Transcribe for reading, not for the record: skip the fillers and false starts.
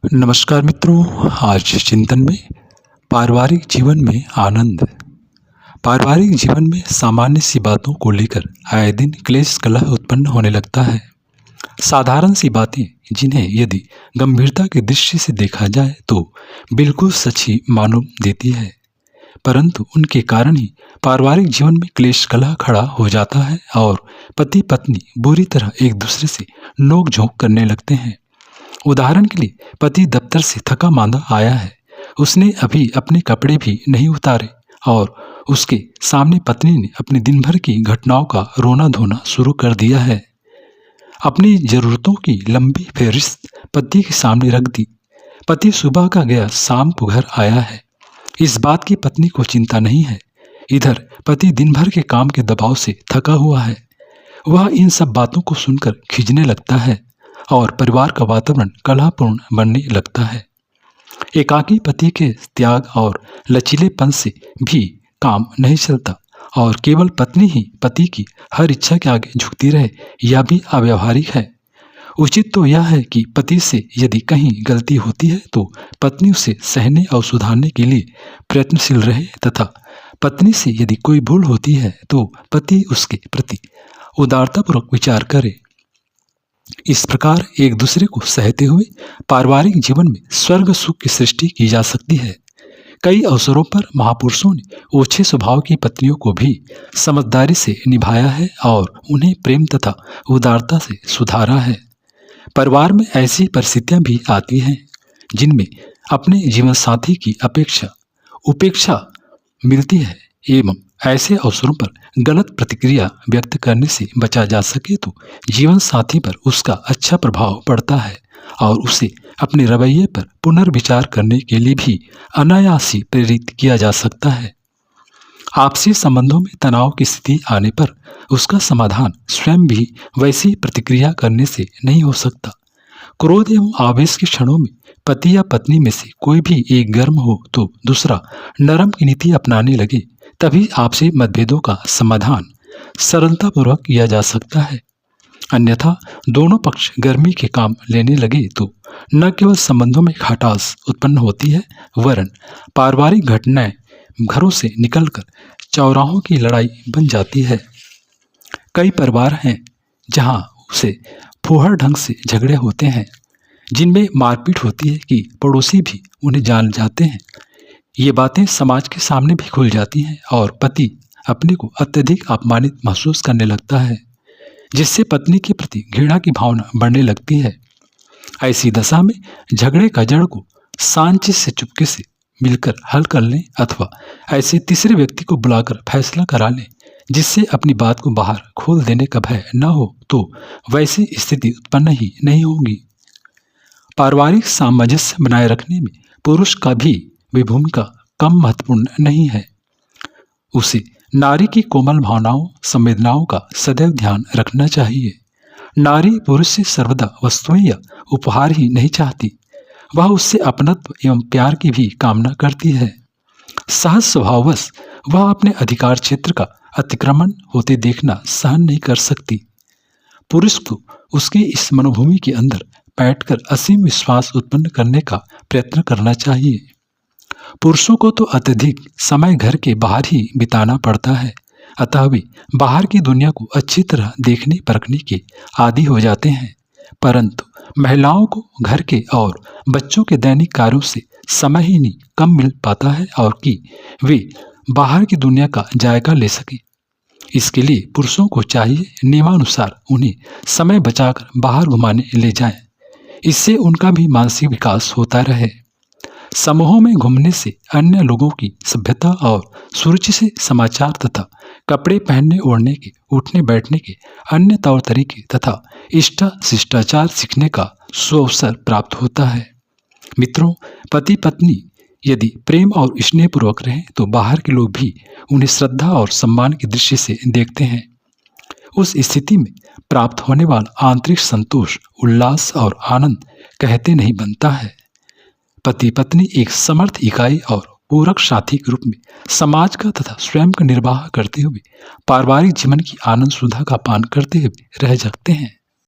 नमस्कार मित्रों, आज चिंतन में पारिवारिक जीवन में आनंद। पारिवारिक जीवन में सामान्य सी बातों को लेकर आए दिन क्लेश कलह उत्पन्न होने लगता है। साधारण सी बातें जिन्हें यदि गंभीरता की दृष्टि से देखा जाए तो बिल्कुल सच ही मालूम देती है, परंतु उनके कारण ही पारिवारिक जीवन में क्लेश कलह खड़ा हो जाता है और पति पत्नी बुरी तरह एक दूसरे से नोक झोंक करने लगते हैं। उदाहरण के लिए पति दफ्तर से थका मांदा आया है, उसने अभी अपने कपड़े भी नहीं उतारे और उसके सामने पत्नी ने अपने दिन भर की घटनाओं का रोना धोना शुरू कर दिया है। अपनी जरूरतों की लंबी फहरिस्त पति के सामने रख दी। पति सुबह का गया, शाम को घर आया है। इस बात की पत्नी को चिंता नहीं है। इधर पति दिन भर के काम के दबाव से थका हुआ है। वह इन सब बातों को सुनकर खिंचने लगता है और परिवार का वातावरण कलहपूर्ण बनने लगता है। एकाकी पति के त्याग और लचीलेपन से भी काम नहीं चलता और केवल पत्नी ही पति की हर इच्छा के आगे झुकती रहे, यह भी अव्यावहारिक है। उचित तो यह है कि पति से यदि कहीं गलती होती है तो पत्नी उसे सहने और सुधारने के लिए प्रयत्नशील रहे तथा पत्नी से यदि कोई भूल होती है तो पति उसके प्रति उदारतापूर्वक विचार करे। इस प्रकार एक दूसरे को सहते हुए पारिवारिक जीवन में स्वर्ग सुख की सृष्टि की जा सकती है। कई अवसरों पर महापुरुषों ने ओछे स्वभाव की पत्नियों को भी समझदारी से निभाया है और उन्हें प्रेम तथा उदारता से सुधारा है। परिवार में ऐसी परिस्थितियां भी आती हैं जिनमें अपने जीवन साथी की उपेक्षा मिलती है एवं ऐसे अवसरों पर गलत प्रतिक्रिया व्यक्त करने से बचा जा सके तो जीवन साथी पर उसका अच्छा प्रभाव पड़ता है और उसे अपने रवैये पर पुनर्विचार करने के लिए भी अनायास ही प्रेरित किया जा सकता है। आपसी संबंधों में तनाव की स्थिति आने पर उसका समाधान स्वयं भी वैसी प्रतिक्रिया करने से नहीं हो सकता। क्रोध एवं आवेश के क्षणों में पति या पत्नी में से कोई भी एक गर्म हो तो दूसरा नरम की नीति अपनाने लगे, तभी आपसी मतभेदों का समाधान सरलतापूर्वक किया जा सकता है। अन्यथा दोनों पक्ष गर्मी के काम लेने लगे तो न केवल संबंधों में खटास उत्पन्न होती है वरन पारिवारिक घटनाएं घरों से निकलकर चौराहों की लड़ाई बन जाती है। कई परिवार हैं जहां उसे फूहड़ ढंग से झगड़े होते हैं, जिनमें मारपीट होती है कि पड़ोसी भी उन्हें जान जाते हैं। ये बातें समाज के सामने भी खुल जाती हैं और पति अपने को अत्यधिक अपमानित महसूस करने लगता है, जिससे पत्नी के प्रति घृणा की भावना बढ़ने लगती है। ऐसी दशा में झगड़े का जड़ को शांति से चुपके से मिलकर हल कर लें अथवा ऐसे तीसरे व्यक्ति को बुलाकर फैसला करा लें जिससे अपनी बात को बाहर खोल देने का भय न हो, तो वैसी स्थिति उत्पन्न ही नहीं होगी। पारिवारिक सामंजस्य बनाए रखने में पुरुष का भी भूमिका कम महत्वपूर्ण नहीं है। उसे नारी की कोमल भावनाओं संवेदनाओं का सदैव ध्यान रखना चाहिए। नारी पुरुष से सर्वदा वस्तुएं या उपहार ही नहीं चाहती, वह उससे अपनत्व एवं प्यार की भी कामना करती है। सहज स्वभाववश वह अपने अधिकार क्षेत्र का अतिक्रमण होते देखना सहन नहीं कर सकती। पुरुष को उसकी इस मनोभूमि के अंदर बैठकर असीम विश्वास उत्पन्न करने का प्रयत्न करना चाहिए। पुरुषों को तो अत्यधिक समय घर के बाहर ही बिताना पड़ता है, अतः वे बाहर की दुनिया को अच्छी तरह देखने परखने के आदी हो जाते हैं, परंतु महिलाओं को घर के और बच्चों के दैनिक कार्यों से समय ही नहीं कम मिल पाता है और कि वे बाहर की दुनिया का जायका ले सके। इसके लिए पुरुषों को चाहिए नियमानुसार उन्हें समय बचाकर बाहर घुमाने ले जाएं, इससे उनका भी मानसिक विकास होता रहे। समूहों में घूमने से अन्य लोगों की सभ्यता और सुरुचि से समाचार तथा कपड़े पहनने ओढ़ने के, उठने बैठने के अन्य तौर तरीके तथा इष्ट शिष्टाचार सीखने का सुअवसर प्राप्त होता है। मित्रों, पति पत्नी यदि प्रेम और स्नेहपूर्वक रहें तो बाहर के लोग भी उन्हें श्रद्धा और सम्मान की दृष्टि से देखते हैं। उस स्थिति में प्राप्त होने वाला आंतरिक संतोष, उल्लास और आनंद कहते नहीं बनता है। पति पत्नी एक समर्थ इकाई और पूरक साथी के रूप में समाज का तथा स्वयं का निर्वाह करते हुए पारिवारिक जीवन की आनंद सुधा का पान करते हुए रह सकते हैं।